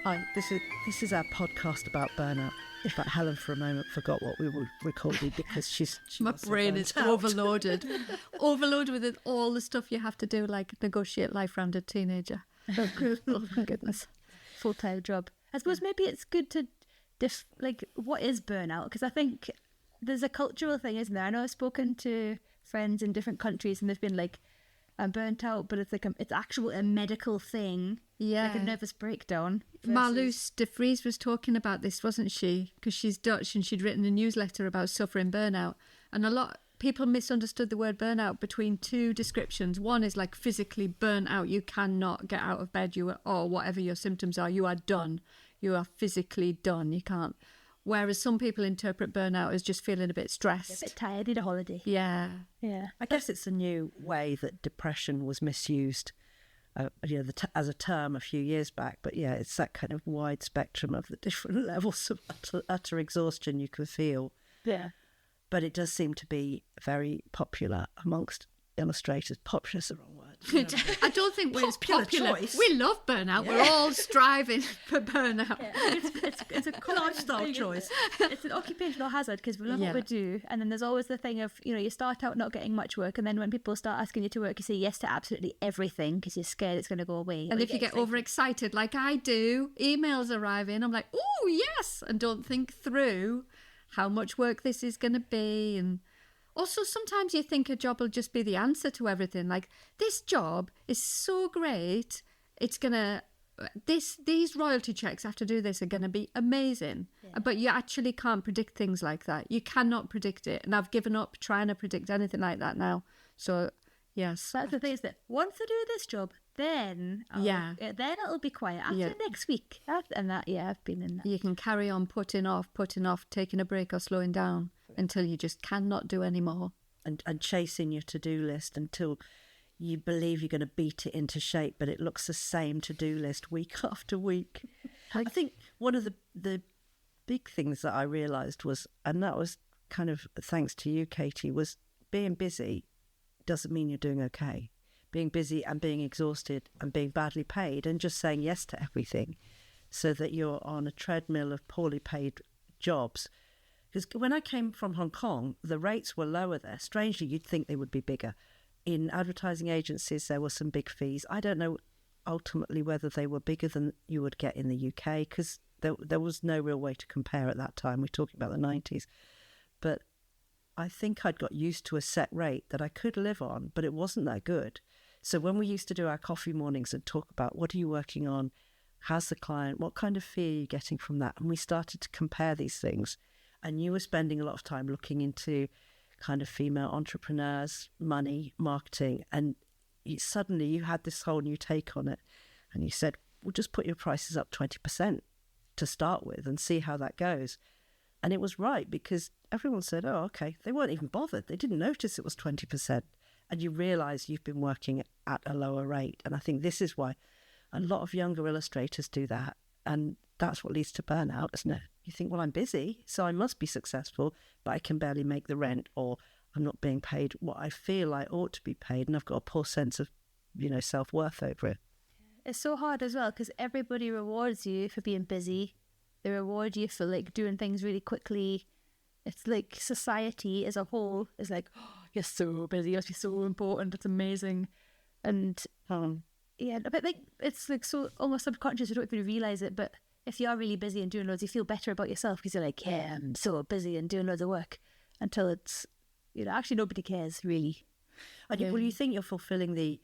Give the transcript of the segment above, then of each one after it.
Hi, this is our podcast about burnout. In fact, Helen for a moment forgot what we were recording because she my was so brain is burnt out. overloaded with all the stuff you have to do, like negotiate life around a teenager. Oh my goodness, Full-time job. I suppose maybe it's good to what is burnout, because I think there's a cultural thing, isn't there? I know I've spoken to friends in different countries and they've been like, I'm burnt out, but it's like it's actual a medical thing. Yeah, like a nervous breakdown. Marloes de Vries was talking about this, wasn't she? Because she's Dutch and she'd written a newsletter about suffering burnout. And a lot people misunderstood the word burnout between two descriptions. One is like physically burnt out. You cannot get out of bed, or whatever your symptoms are, you are done. You are physically done. You can't. Whereas some people interpret burnout as just feeling a bit stressed. A bit tired, need a holiday. Yeah. Yeah. I guess it's a new way that depression was misused, as a term a few years back. But yeah, it's that kind of wide spectrum of the different levels of utter exhaustion you can feel. Yeah. But it does seem to be very popular amongst illustrators. Popular is the wrong word. I don't think we're popular. Choice. We love burnout. Yeah. We're all striving for burnout. Yeah. It's a lifestyle choice. It's an occupational hazard because we love what we do. And then there's always the thing of, you start out not getting much work. And then when people start asking you to work, you say yes to absolutely everything because you're scared it's going to go away. And if you get overexcited like I do, emails arrive in, I'm like, oh, yes. And don't think through how much work this is going to be. And also, sometimes you think a job will just be the answer to everything. Like, this job is so great, it's going to... These royalty checks after do this are going to be amazing. Yeah. But you actually can't predict things like that. You cannot predict it. And I've given up trying to predict anything like that now. So, yes. That's the thing, is that once I do this job, then it'll be quiet after next week. I've been in that. You can carry on putting off, taking a break or slowing down until you just cannot do any more. And chasing your to-do list until you believe you're going to beat it into shape, but it looks the same to-do list week after week. I think one of the big things that I realised was, and that was kind of thanks to you, Katie, was being busy doesn't mean you're doing okay. Being busy and being exhausted and being badly paid and just saying yes to everything so that you're on a treadmill of poorly paid jobs. Because when I came from Hong Kong, the rates were lower there. Strangely, you'd think they would be bigger. In advertising agencies, there were some big fees. I don't know ultimately whether they were bigger than you would get in the UK because there was no real way to compare at that time. We're talking about the 90s. But I think I'd got used to a set rate that I could live on, but it wasn't that good. So when we used to do our coffee mornings and talk about what are you working on, how's the client, what kind of fee are you getting from that? And we started to compare these things. And you were spending a lot of time looking into kind of female entrepreneurs, money, marketing, and suddenly you had this whole new take on it. And you said, well, just put your prices up 20% to start with and see how that goes. And it was right because everyone said, oh, okay. They weren't even bothered. They didn't notice it was 20%. And you realise you've been working at a lower rate. And I think this is why a lot of younger illustrators do that. And that's what leads to burnout, isn't it? You think, well, I'm busy, so I must be successful, but I can barely make the rent, or I'm not being paid what I feel I ought to be paid, and I've got a poor sense of, self-worth over it. It's so hard as well, because everybody rewards you for being busy. They reward you for, doing things really quickly. It's like society as a whole is like, oh, you're so busy, you must be so important, that's amazing. And, but it's so almost subconscious, you don't even realise it, but if you are really busy and doing loads, you feel better about yourself because you're like, yeah, I'm so busy and doing loads of work until it's, actually nobody cares really. And you think you're fulfilling the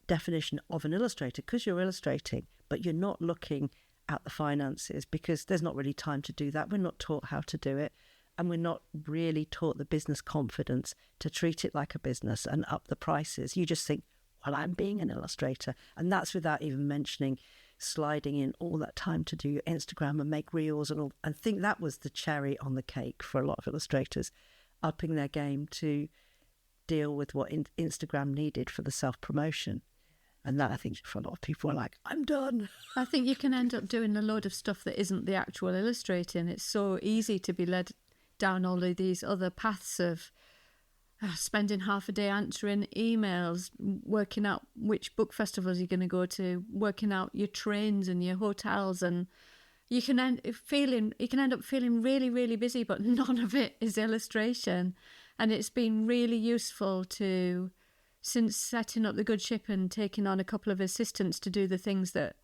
definition of an illustrator because you're illustrating, but you're not looking at the finances because there's not really time to do that. We're not taught how to do it. And we're not really taught the business confidence to treat it like a business and up the prices. You just think, well, I'm being an illustrator. And that's without even mentioning sliding in all that time to do your Instagram and make reels and all. I think that was the cherry on the cake for a lot of illustrators, upping their game to deal with what Instagram needed for the self-promotion. And that, I think, for a lot of people, are like, I'm done. I think you can end up doing a load of stuff that isn't the actual illustrating. It's so easy to be led down all of these other paths of spending half a day answering emails, working out which book festivals you're going to go to, working out your trains and your hotels, and you can end up feeling really, really busy, but none of it is illustration. And it's been really useful since setting up the Good Ship and taking on a couple of assistants to do the things that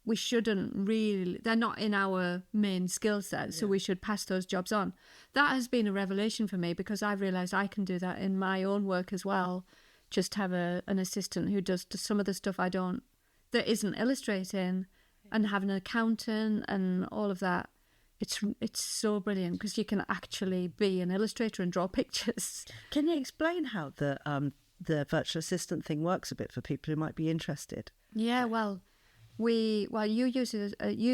we shouldn't really, they're not in our main skill set, so we should pass those jobs on. That has been a revelation for me, because I've realised I can do that in my own work as well. Just have an assistant who does some of the stuff that isn't illustrating, and have an accountant and all of that. It's so brilliant, because you can actually be an illustrator and draw pictures. Can you explain how the virtual assistant thing works a bit for people who might be interested? Yeah, well, you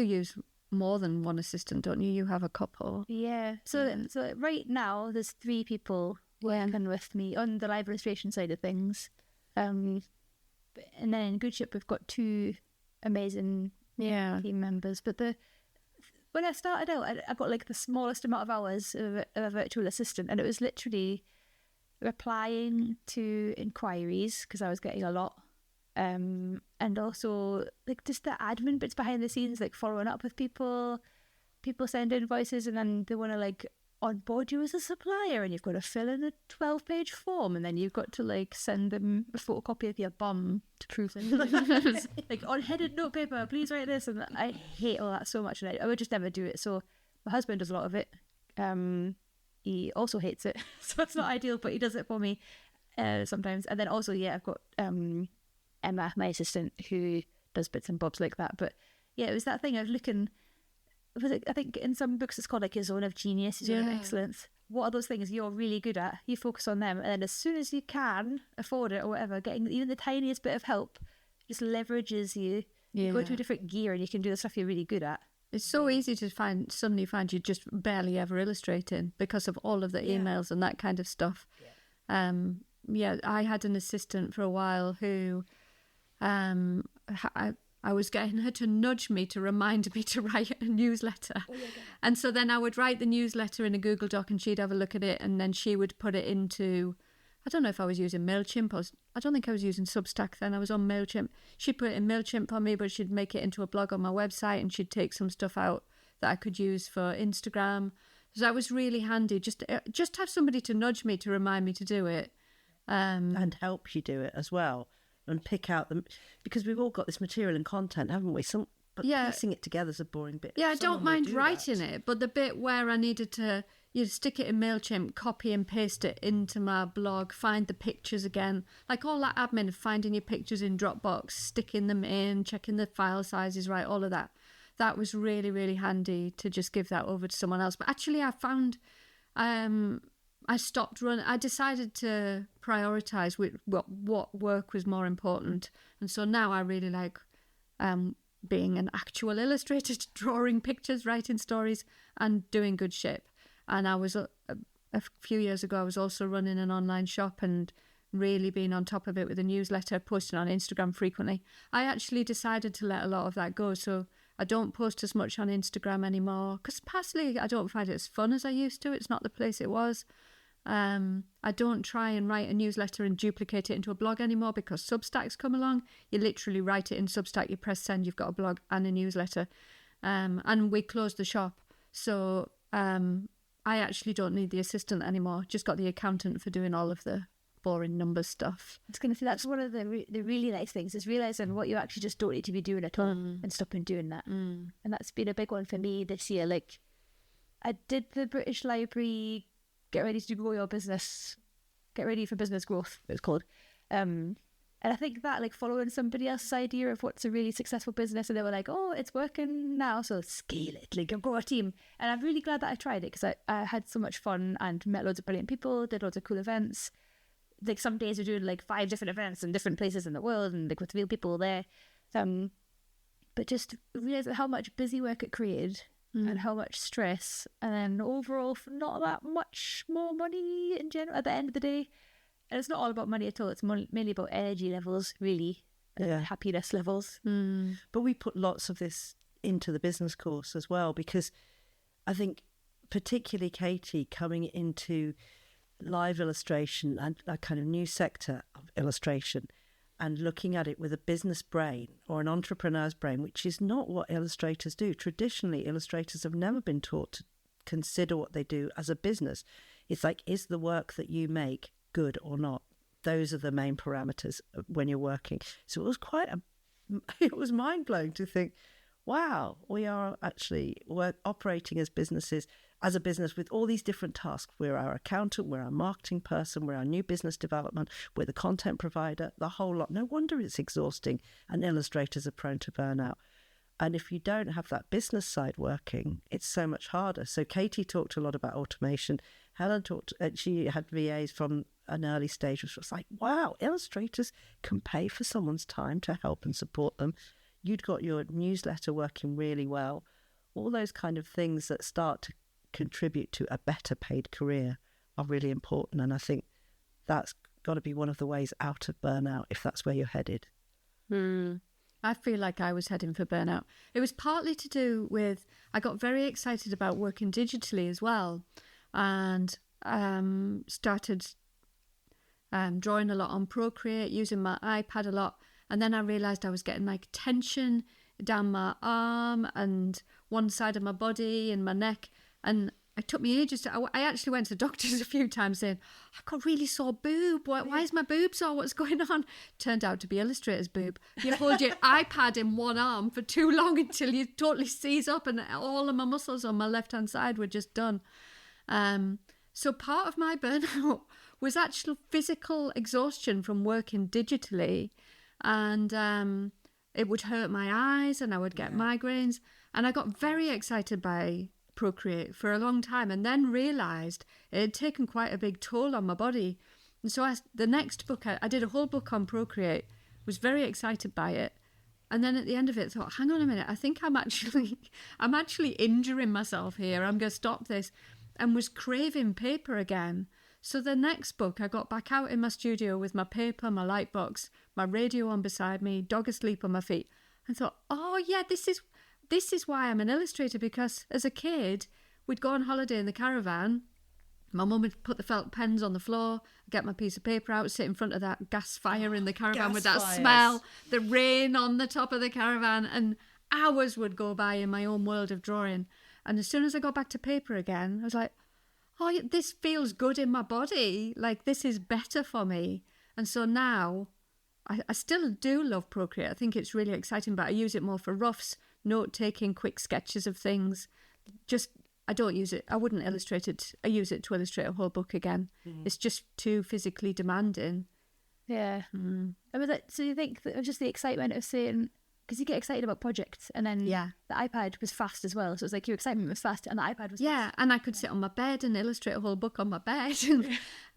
use more than one assistant, don't you? You have a couple. Yeah. So right now there's 3 people working with me on the live illustration side of things. And then in Good Ship we've got 2 amazing team members. But when I started out, I got like the smallest amount of hours of a virtual assistant, and it was literally replying to inquiries, because I was getting a lot. And also like just the admin bits behind the scenes, like following up with people send invoices, and then they want to like onboard you as a supplier, and you've got to fill in a 12-page form, and then you've got to like send them a photocopy of your bum to prove it. Like on headed notepaper, please write this. And I hate all that so much, and I would just never do it. So my husband does a lot of it. He also hates it, so it's not ideal, but he does it for me sometimes. And then also I've got Emma, my assistant, who does bits and bobs like that. But yeah, it was that thing of looking. I think in some books it's called like your zone of genius, your zone of excellence. What are those things you're really good at? You focus on them, and then as soon as you can afford it or whatever, getting even the tiniest bit of help just leverages you. You go to a different gear, and you can do the stuff you're really good at. It's so easy to suddenly find you just barely ever illustrating because of all of the emails and that kind of stuff. I had an assistant for a while who I was getting her to nudge me to remind me to write a newsletter. And so then I would write the newsletter in a Google Doc, and she'd have a look at it, and then she would put it into, I don't know if I was using MailChimp, or I don't think I was using Substack then, I was on MailChimp. She'd put it in MailChimp for me, but she'd make it into a blog on my website, and she'd take some stuff out that I could use for Instagram. So that was really handy, just have somebody to nudge me to remind me to do it. And help you do it as well. And pick out them, because we've all got this material and content, haven't we? But piecing it together is a boring bit. Yeah, I don't mind writing it, but the bit where I needed to stick it in MailChimp, copy and paste it into my blog, find the pictures again, like all that admin of finding your pictures in Dropbox, sticking them in, checking the file size is right, all of that. That was really, really handy to just give that over to someone else. But actually I found I stopped running. I decided to prioritise what work was more important. And so now I really like being an actual illustrator, drawing pictures, writing stories, and doing Good Ship. And I was, a few years ago, I was also running an online shop and really being on top of it with a newsletter, posting on Instagram frequently. I actually decided to let a lot of that go. So I don't post as much on Instagram anymore, because personally I don't find it as fun as I used to. It's not the place it was. I don't try and write a newsletter and duplicate it into a blog anymore, because Substack's come along. You literally write it in Substack, you press send, you've got a blog and a newsletter. And we closed the shop. So I actually don't need the assistant anymore. Just got the accountant for doing all of the boring numbers stuff. I was going to say, that's one of the really nice things, is realising what you actually just don't need to be doing at all, and stopping doing that. And that's been a big one for me this year. Like, I did the British Library Get Ready to Grow Your Business, Get Ready for Business Growth, it was called. And I think that, like, following somebody else's idea of what's a really successful business, and they were like, oh, it's working now, so scale it, like, I've got a team. And I'm really glad that I tried it, because I had so much fun and met loads of brilliant people, did loads of cool events. Like, some days we're doing like 5 different events in different places in the world, and like with real people there. But just realising how much busy work it created, and how much stress, and then overall for not that much more money in general at the end of the day. And it's not all about money at all. It's mainly about energy levels, really, happiness levels. But we put lots of this into the business course as well, because I think particularly Katie, coming into live illustration and a kind of new sector of illustration, and looking at it with a business brain or an entrepreneur's brain, which is not what illustrators do. Traditionally, illustrators have never been taught to consider what they do as a business. It's like, is the work that you make good or not? Those are the main parameters when you're working. So it was it was mind-blowing to think, wow, we are actually operating as a business with all these different tasks. We're our accountant, we're our marketing person, we're our new business development, we're the content provider, the whole lot. No wonder it's exhausting, and illustrators are prone to burnout. And if you don't have that business side working, it's so much harder. So Katie talked a lot about automation. Helen she had VAs from an early stage, which was like, wow, illustrators can pay for someone's time to help and support them. You'd got your newsletter working really well. All those kind of things that start to contribute to a better paid career are really important. And I think that's got to be one of the ways out of burnout, if that's where you're headed. I feel like I was heading for burnout. It was partly to do with, I got very excited about working digitally as well, and started drawing a lot on Procreate, using my iPad a lot. And then I realised I was getting like tension down my arm and one side of my body and my neck. And it took me ages I actually went to the doctors a few times saying, I've got really sore boob. Why is my boob sore? What's going on? Turned out to be Illustrator's boob. You hold your iPad in one arm for too long until you totally seize up, and all of my muscles on my left-hand side were just done. So part of my burnout was actual physical exhaustion from working digitally, and it would hurt my eyes and I would get migraines. And I got very excited by Procreate for a long time, and then realised it had taken quite a big toll on my body. And so the next book, I did a whole book on Procreate, was very excited by it. And then at the end of it, thought, hang on a minute, I think I'm actually injuring myself here. I'm going to stop this. And was craving paper again. So the next book, I got back out in my studio with my paper, my light box, my radio on beside me, dog asleep on my feet, and thought, oh yeah, this is why I'm an illustrator, because as a kid, we'd go on holiday in the caravan. My mum would put the felt pens on the floor, get my piece of paper out, sit in front of that gas fire in the caravan with that smell, the rain on the top of the caravan, and hours would go by in my own world of drawing. And as soon as I got back to paper again, I was like, oh, this feels good in my body. Like, this is better for me. And so now, I still do love Procreate. I think it's really exciting, but I use it more for roughs, note-taking, quick sketches of things. I don't use it. I wouldn't illustrate it. I use it to illustrate a whole book again. It's just too physically demanding. Yeah. I mean, so you think that just the excitement of saying, because you get excited about projects, and then the iPad was fast as well. So it's like your excitement was fast and the iPad was fast. And I could sit on my bed and illustrate a whole book on my bed.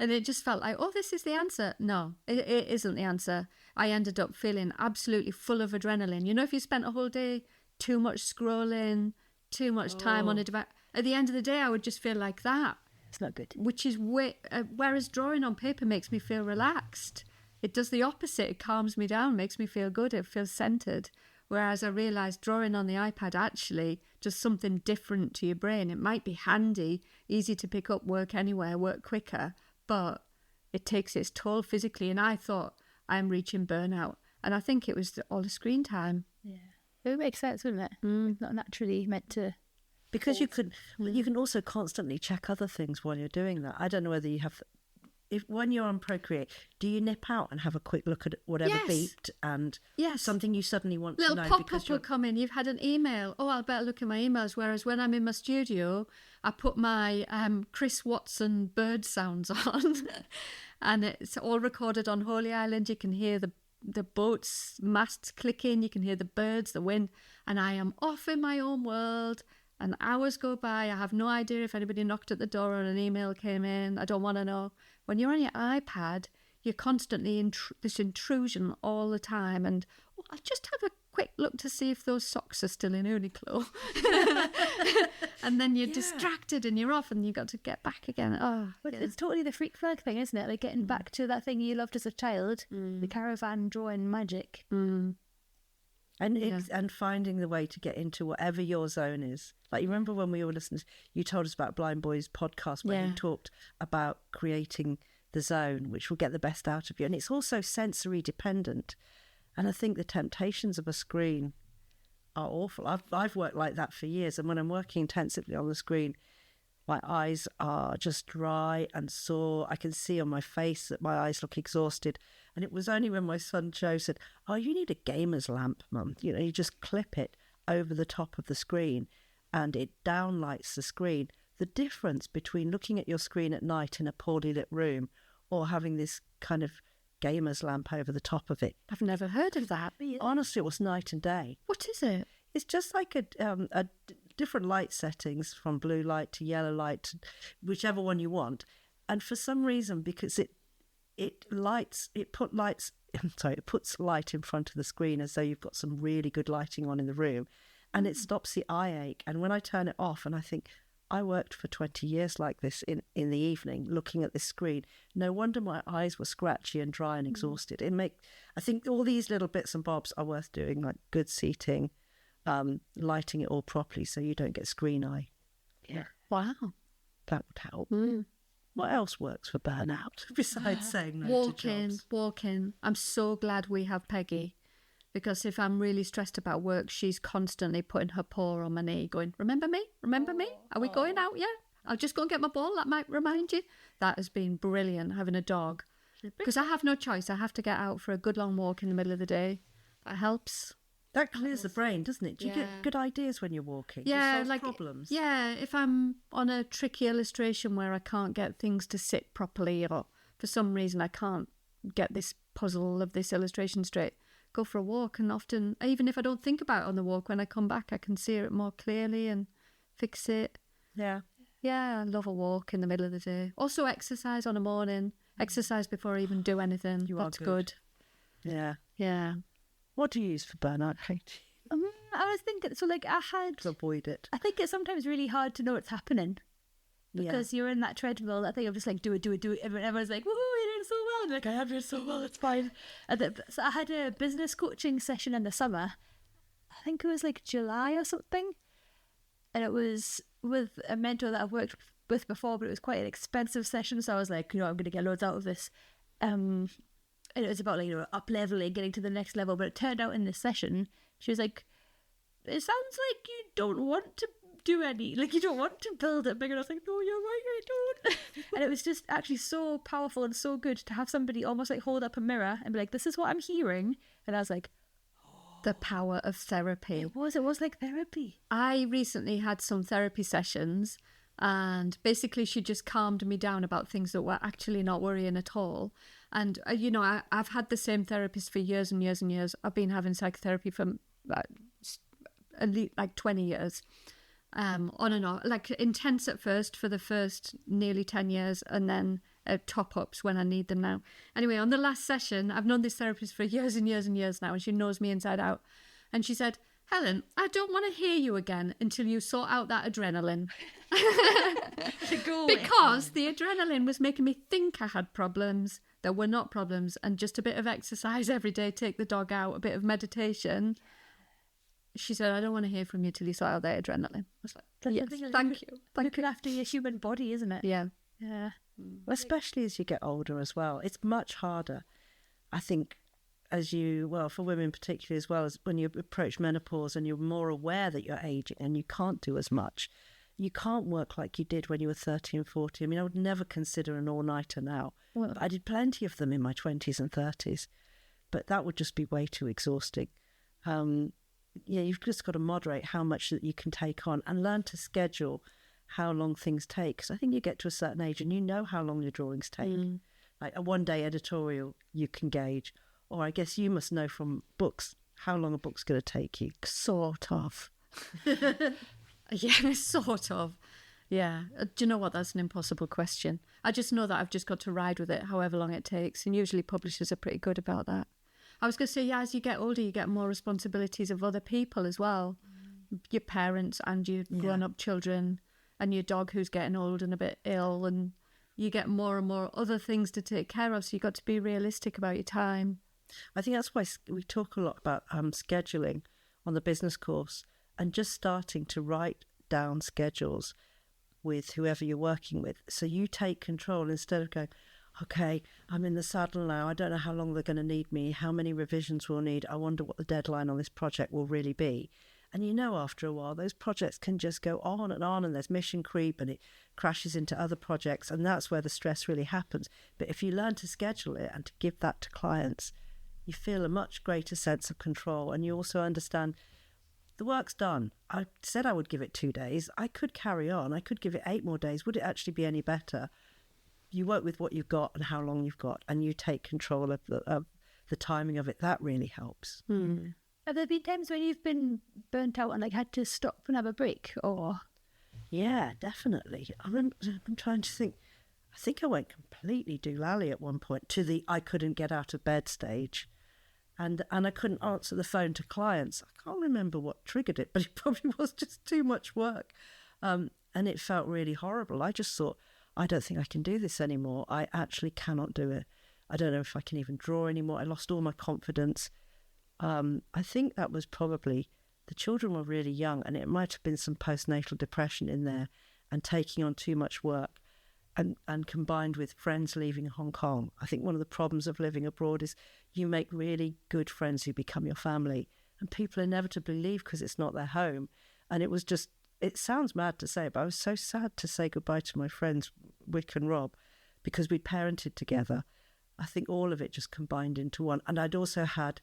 And it just felt like, oh, this is the answer. No, it isn't the answer. I ended up feeling absolutely full of adrenaline. You know, if you spent a whole day too much scrolling, too much time on a device, at the end of the day, I would just feel like that. It's not good. Which is whereas drawing on paper makes me feel relaxed. It does the opposite. It calms me down, makes me feel good. It feels centered. Whereas I realised drawing on the iPad actually does something different to your brain. It might be handy, easy to pick up, work anywhere, work quicker, but it takes its toll physically. And I thought, I'm reaching burnout. And I think it was all the screen time. Yeah. It would make sense, wouldn't it? It's not naturally meant to. Because you can also constantly check other things while you're doing that. I don't know whether you have... when you're on Procreate, do you nip out and have a quick look at whatever beeped and something you suddenly want to know? Little pop-up will come in. You've had an email. Oh, I'll better look at my emails. Whereas when I'm in my studio, I put my Chris Watson bird sounds on, and it's all recorded on Holy Island. You can hear the boat's masts clicking. You can hear the birds, the wind, and I am off in my own world. And hours go by. I have no idea if anybody knocked at the door or an email came in. I don't want to know. When you're on your iPad, you're constantly this intrusion all the time. And I'll just have a quick look to see if those socks are still in Uniqlo. And then you're distracted and you're off and you've got to get back again. But it's totally the freak flag thing, isn't it? Like getting back to that thing you loved as a child, the caravan drawing magic. And finding the way to get into whatever your zone is. Like, you remember when we were listening, you told us about Blind Boy's podcast where he talked about creating the zone, which will get the best out of you. And it's also sensory dependent. And I think the temptations of a screen are awful. I've worked like that for years. And when I'm working intensively on the screen, my eyes are just dry and sore. I can see on my face that my eyes look exhausted. And it was only when my son Joe said, "Oh, you need a gamer's lamp, Mum. You know, you just clip it over the top of the screen and it downlights the screen." The difference between looking at your screen at night in a poorly lit room or having this kind of gamer's lamp over the top of it. I've never heard of that. Honestly, it was night and day. What is it? It's just like a different light settings, from blue light to yellow light, to whichever one you want. And for some reason, because it puts light in front of the screen as though you've got some really good lighting on in the room, and it stops the eye ache. And when I turn it off, and I think, I worked for 20 years like this in the evening, looking at this screen. No wonder my eyes were scratchy and dry and exhausted. I think all these little bits and bobs are worth doing, like good seating, lighting it all properly so you don't get screen eye. Yeah. Wow. That would help. What else works for burnout besides saying no to jobs? Walking. I'm so glad we have Peggy, because if I'm really stressed about work, she's constantly putting her paw on my knee going, remember me? Remember me? Are we going out yet? I'll just go and get my ball. That might remind you. That has been brilliant, having a dog. Because I have no choice. I have to get out for a good long walk in the middle of the day. That helps. That clears the brain, doesn't it? Do you get good ideas when you're walking? Yeah, like problems. Yeah, if I'm on a tricky illustration where I can't get things to sit properly, or for some reason I can't get this puzzle of this illustration straight, go for a walk. And often, even if I don't think about it on the walk, when I come back, I can see it more clearly and fix it. Yeah. Yeah, I love a walk in the middle of the day. Also exercise on a morning. Exercise before I even do anything. That's good. Yeah. Yeah. What do you use for burnout, Katie? I was thinking, so like To avoid it. I think it's sometimes really hard to know what's happening. Because you're in that treadmill. I think I'm just like, do it. Everyone's like, woohoo, you're doing so well. I'm like, I am doing so well, it's fine. So I had a business coaching session in the summer. I think it was like July or something. And it was with a mentor that I've worked with before, but it was quite an expensive session. So I was like, I'm going to get loads out of this. And it was about, like, up-leveling, getting to the next level. But it turned out in this session, she was like, it sounds like you don't want to do any, like, you don't want to build it bigger. And I was like, no, you're right, I don't. And it was just actually so powerful and so good to have somebody almost like hold up a mirror and be like, this is what I'm hearing. And I was like, the power of therapy. It was like therapy. I recently had some therapy sessions, and basically she just calmed me down about things that were actually not worrying at all. And, I've had the same therapist for years and years and years. I've been having psychotherapy for at least like 20 years, on and off, like intense at first for the first nearly 10 years, and then top-ups when I need them now. Anyway, on the last session, I've known this therapist for years and years and years now, and she knows me inside out. And she said, Helen, I don't want to hear you again until you sort out that adrenaline. Because the adrenaline was making me think I had problems that were not problems, and just a bit of exercise every day, take the dog out, a bit of meditation. She said, I don't want to hear from you till you sort out that adrenaline. I was like, yes, thank you. Looking after your human body, isn't it? Yeah. Yeah. Especially as you get older as well. It's much harder, I think, for women particularly, as well, as when you approach menopause and you're more aware that you're aging and you can't do as much. You can't work like you did when you were 30 and 40. I mean, I would never consider an all-nighter now. Well, I did plenty of them in my 20s and 30s, but that would just be way too exhausting. You've just got to moderate how much that you can take on and learn to schedule how long things take. Because I think you get to a certain age and you know how long your drawings take. Like a one-day editorial you can gauge. Or I guess you must know from books how long a book's going to take you. Sort of. Yeah, sort of. Yeah. Do you know what? That's an impossible question. I just know that I've just got to ride with it however long it takes. And usually publishers are pretty good about that. I was going to say, as you get older, you get more responsibilities of other people as well. Your parents and your grown-up children and your dog who's getting old and a bit ill. And you get more and more other things to take care of. So you've got to be realistic about your time. I think that's why we talk a lot about scheduling. on the business course and just starting to write down schedules with whoever you're working with. So you take control instead of going, okay, I'm in the saddle now. I don't know how long they're going to need me, how many revisions we'll need. I wonder what the deadline on this project will really be. And you know, after a while, those projects can just go on, and there's mission creep and it crashes into other projects. And that's where the stress really happens. But if you learn to schedule it and to give that to clients, you feel a much greater sense of control. And you also understand the work's done. I said I would give it 2 days. I could carry on. I could give it 8 more days. Would it actually be any better? You work with what you've got and how long you've got, and you take control of the timing of it. That really helps. Mm. Have there been times when you've been burnt out and like had to stop and have a break? Or yeah, definitely. I'm trying to think. I think I went completely doolally at one point to the I couldn't get out of bed stage. And I couldn't answer the phone to clients. I can't remember what triggered it, but it probably was just too much work. And it felt really horrible. I just thought, I don't think I can do this anymore. I actually cannot do it. I don't know if I can even draw anymore. I lost all my confidence. I think that was probably, the children were really young, and it might have been some postnatal depression in there and taking on too much work. And combined with friends leaving Hong Kong. I think one of the problems of living abroad is you make really good friends who become your family, and people inevitably leave because it's not their home. And it was just, it sounds mad to say, but I was so sad to say goodbye to my friends, Wick and Rob, because we'd parented together. I think all of it just combined into one. And I'd also had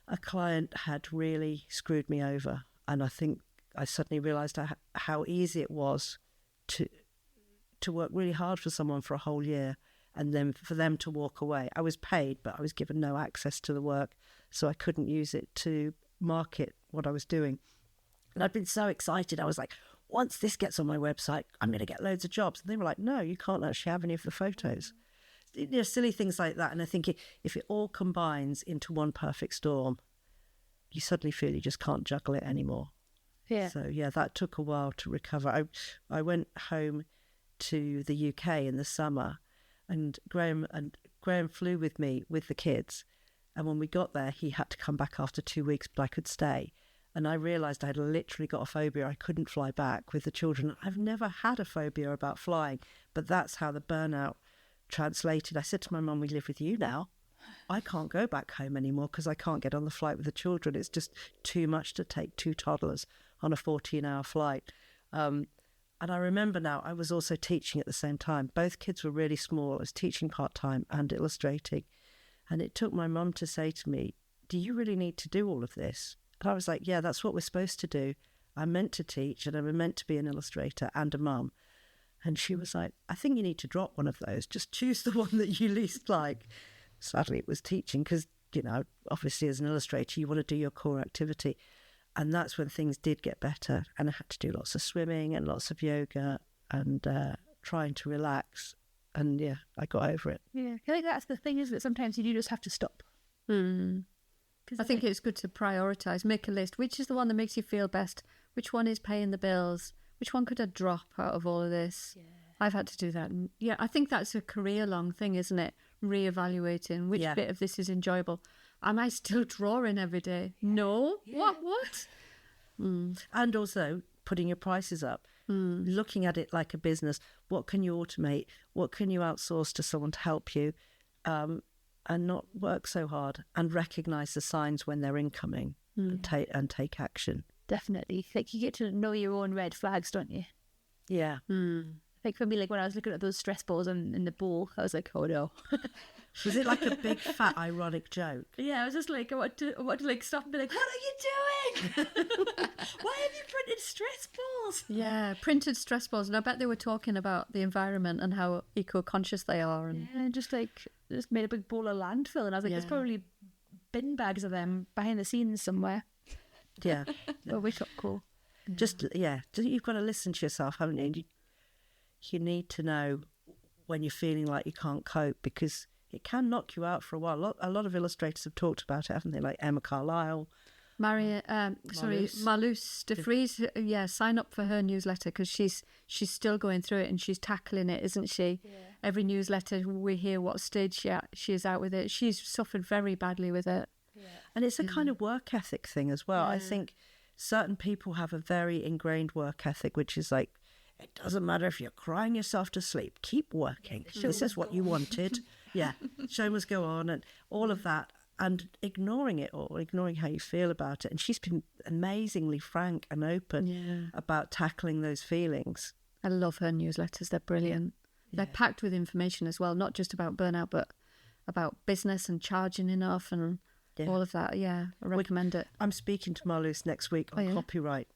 a client had really screwed me over. And I think I suddenly realised how easy it was to work really hard for someone for a whole year and then for them to walk away. I was paid, but I was given no access to the work, so I couldn't use it to market what I was doing. And I'd been so excited. I was like, once this gets on my website, I'm going to get loads of jobs. And they were like, no, you can't actually have any of the photos. You know, silly things like that. And I think if it all combines into one perfect storm, you suddenly feel you just can't juggle it anymore. yeah, So, yeah, that took a while to recover. I went home to the UK in the summer, and Graham flew with me with the kids, and when we got there he had to come back after 2 weeks, but I could stay. And I realised I had literally got a phobia. I couldn't fly back with the children. I've never had a phobia about flying, but that's how the burnout translated. I said to my mum, we live with you now. I can't go back home anymore because I can't get on the flight with the children. It's just too much to take 2 toddlers on a 14-hour flight. And I remember now, I was also teaching at the same time. Both kids were really small. I was teaching part-time and illustrating. And it took my mum to say to me, do you really need to do all of this? And I was like, yeah, that's what we're supposed to do. I'm meant to teach and I'm meant to be an illustrator and a mum. And she was like, I think you need to drop one of those. Just choose the one that you least like. Sadly, it was teaching because, you know, obviously as an illustrator, you want to do your core activity. And that's when things did get better. And I had to do lots of swimming and lots of yoga and trying to relax. And yeah, I got over it. yeah. I think that's the thing, isn't it? Sometimes you do just have to stop. I think it's good to prioritise, make a list. Which is the one that makes you feel best? Which one is paying the bills? Which one could I drop out of all of this? Yeah. I've had to do that. And yeah, I think that's a career-long thing, isn't it? Reevaluating which bit of this is enjoyable. Am I still drawing every day? No. Yeah. What? And also putting your prices up, looking at it like a business. What can you automate? What can you outsource to someone to help you? And not work so hard, and recognise the signs when they're incoming and take action. Definitely. Like you get to know your own red flags, don't you? Yeah. Like for me, like when I was looking at those stress balls in the bowl, I was like, oh no. Was it like a big fat ironic joke? Yeah, I was just like, I want to like stop and be like, what are you doing? Why have you printed stress balls? Yeah, printed stress balls. And I bet they were talking about the environment and how eco-conscious they are. And just made a big bowl of landfill. And I was like, there's probably bin bags of them behind the scenes somewhere. Yeah. But we got cool. You've got to listen to yourself, haven't you? You need to know when you're feeling like you can't cope, because it can knock you out for a while. A lot of illustrators have talked about it, haven't they? Like Emma Carlisle. Marloes de Vries. Yeah, sign up for her newsletter because she's still going through it and she's tackling it, isn't she? Yeah. Every newsletter we hear what stage she is out with it. She's suffered very badly with it. And it's a kind of work ethic thing as well. I think certain people have a very ingrained work ethic, which is like, it doesn't matter if you're crying yourself to sleep, keep working. This is what you wanted. Show must go on, and all of that. And ignoring it all, ignoring how you feel about it. And she's been amazingly frank and open about tackling those feelings. I love her newsletters. They're brilliant. They're packed with information as well, not just about burnout, but about business and charging enough and all of that. Yeah, I recommend it. I'm speaking to Marloes next week on copyright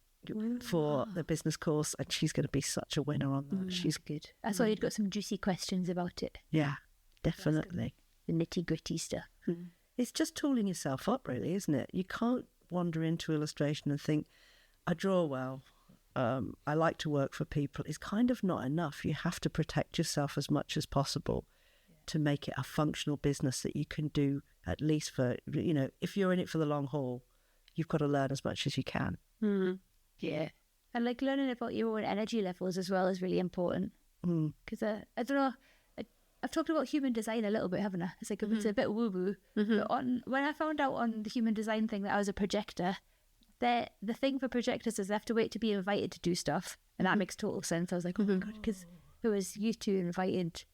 for the business course, and she's going to be such a winner on that. She's good. I saw you'd got some juicy questions about it. Yeah, definitely. The nitty-gritty stuff. It's just tooling yourself up, really, isn't it? You can't wander into illustration and think, I draw well, I like to work for people. It's kind of not enough. You have to protect yourself as much as possible to make it a functional business that you can do, at least for, if you're in it for the long haul, you've got to learn as much as you can. Yeah. And like learning about your own energy levels as well is really important. Because I don't know, I've talked about human design a little bit, haven't I? It's like it's a bit woo-woo. But when I found out on the human design thing that I was a projector, the thing for projectors is they have to wait to be invited to do stuff. And that makes total sense. I was like, oh my God, because I was used to invited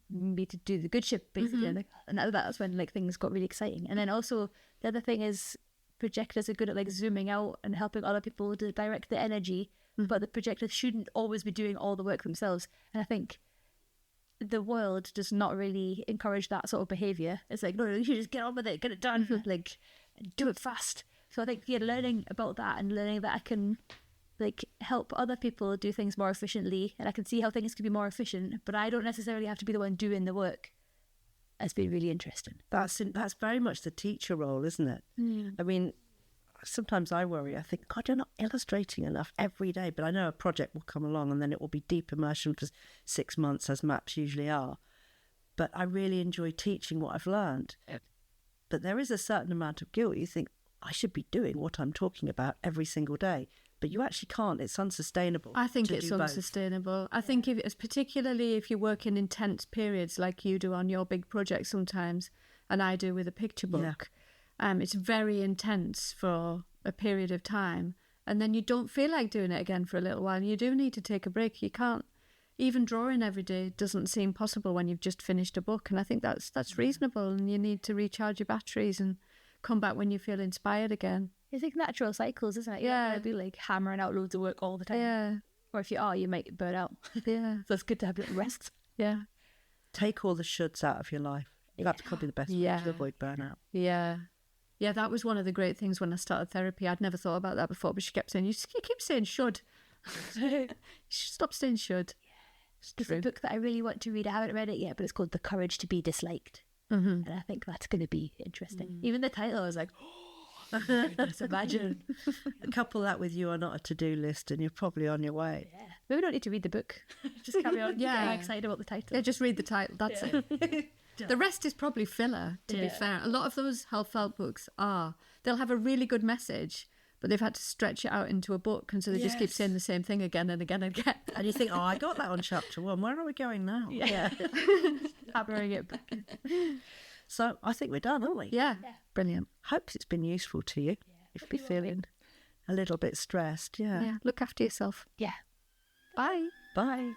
me to do the good ship, basically. And that's when like things got really exciting. And then also the other thing is projectors are good at like zooming out and helping other people to direct the energy. But the projectors shouldn't always be doing all the work themselves. And I think the world does not really encourage that sort of behaviour. It's like, no, you should just get on with it, get it done, like, do it fast. So I think, learning about that and learning that I can, like, help other people do things more efficiently, and I can see how things can be more efficient, but I don't necessarily have to be the one doing the work, has been really interesting. That's very much the teacher role, isn't it? I mean, sometimes I worry. I think, God, you're not illustrating enough every day. But I know a project will come along and then it will be deep immersion for 6 months, as maps usually are. But I really enjoy teaching what I've learned. But there is a certain amount of guilt. You think, I should be doing what I'm talking about every single day. But you actually can't. It's unsustainable. I think it's unsustainable. I think particularly if you work in intense periods like you do on your big project sometimes, and I do with a picture book. It's very intense for a period of time, and then you don't feel like doing it again for a little while. You do need to take a break. You can't, even drawing every day doesn't seem possible when you've just finished a book, and I think that's reasonable, and you need to recharge your batteries and come back when you feel inspired again. It's like natural cycles, isn't it? You're not gonna be like hammering out loads of work all the time. Yeah. Or if you are, you might burn out. So it's good to have a little rest. Yeah. Take all the shoulds out of your life. That's probably the best way to avoid burnout. Yeah, that was one of the great things when I started therapy. I'd never thought about that before, but she kept saying, you keep saying should. Stop saying should. There's a book that I really want to read. I haven't read it yet, but it's called The Courage to Be Disliked. And I think that's going to be interesting. Even the title, I was like, let's imagine. Couple that with you are not a to-do list and you're probably on your way. Maybe we don't need to read the book. Just carry on. I'm excited about the title. Yeah, just read the title. That's it. The rest is probably filler, to be fair. A lot of those self-help books they'll have a really good message, but they've had to stretch it out into a book, and so they just keep saying the same thing again and again and again. And you think, I got that on chapter 1. Where are we going now? Hammering it back. So I think we're done, aren't we? Yeah. Brilliant. Hope it's been useful to you. If you're feeling a little bit stressed, Look after yourself. Yeah. Bye. Bye.